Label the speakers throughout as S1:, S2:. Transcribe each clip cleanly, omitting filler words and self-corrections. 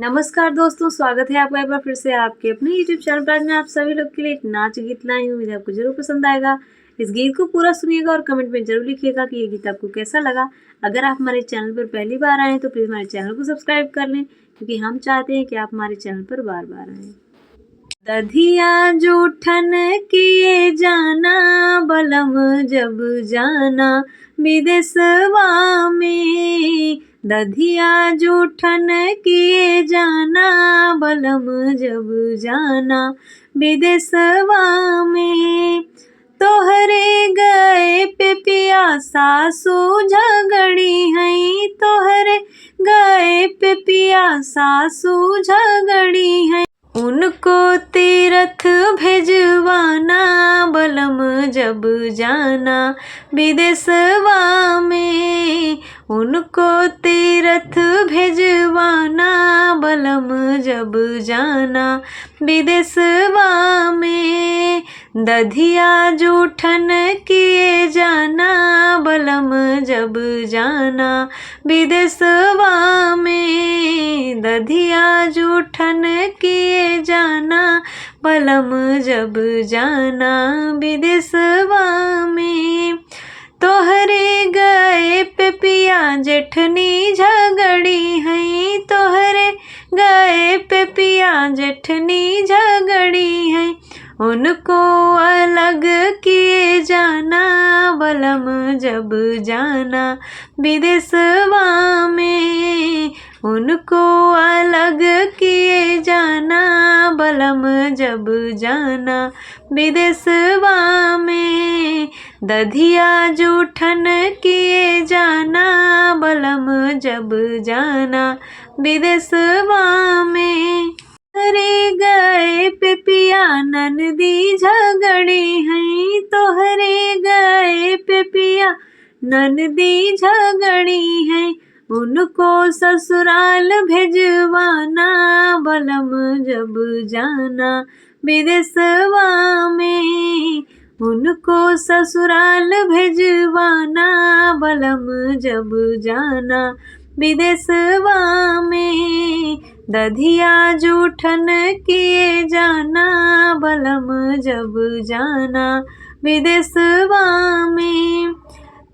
S1: नमस्कार दोस्तों, स्वागत है आपका एक बार फिर से आपके अपने YouTube चैनल पर। आज मैं आप सभी लोग के लिए एक नाच गीत लाई हूँ। उम्मीद है आपको जरूर पसंद आएगा। इस गीत को पूरा सुनिएगा और कमेंट में जरूर लिखिएगा कि ये गीत आपको कैसा लगा। अगर आप हमारे चैनल पर पहली बार आए हैं तो प्लीज़ हमारे चैनल को सब्सक्राइब कर लें, क्योंकि हम चाहते हैं कि आप हमारे चैनल पर बार बार आएँ। दधिया जूठन किए जाना बलम जब जाना विदेशवा में। दधिया जूठन किए जाना बलम जब जाना विदेशवा में। तोहरे गए पे पिया सासू झगड़ी हैं, तोहरे गए पे पिया सासू झगड़ी हैं। उनको तीरथ भेजवाना बलम जब जाना विदेशवा में। उनको तीरथ भेजवाना बलम जब जाना विदेशवा में। दधिया जूठन किए जाना बलम जब जाना विदेशवा में। दधिया जूठन किए जाना बलम जब जाना विदेशवा में। तोहरे गए पे पिया जेठनी झगड़ी हैं, तोहरे गए पे पिया जेठनी झगड़ी हैं। उनको अलग किए जाना बलम जब जाना विदेशवा में। उनको अलग किए जाना बलम जब जाना विदेशवा में। दधिया जूठन किए जाना बलम जब जाना विदेशवा में। तोहरे गए पे पिया ननदी झगड़ी हैं, तोहरे गए पे पिया ननदी झगड़ी हैं। उनको ससुराल भेजवाना बलम जब जाना विदेशवा में। उनको ससुराल भेजवाना बलम जब जाना विदेशवा में। दधिया जूठन किए जाना बलम जब जाना विदेशवा में।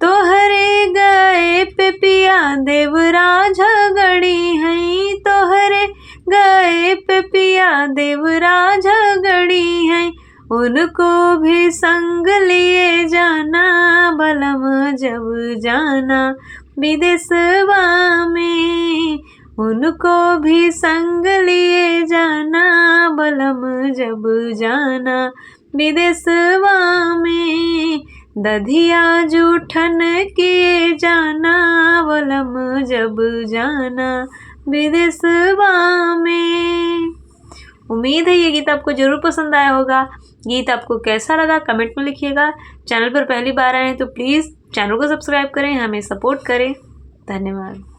S1: तोहरे गए पे पिया देवरा झगड़ी हैं, तोहरे गए पे पिया देवरा झगड़ी हैं। उनको भी संग लिए जाना बलम जब जाना विदेशवा में। उनको भी संग लिए जाना बलम जब जाना विदेशवा में। दधिया जूठन किए जाना बलम जब जाना विदेशवा में। उम्मीद है ये गीत आपको जरूर पसंद आया होगा। गीत आपको कैसा लगा कमेंट में लिखिएगा। चैनल पर पहली बार आए हैं तो प्लीज़ चैनल को सब्सक्राइब करें, हमें सपोर्ट करें। धन्यवाद।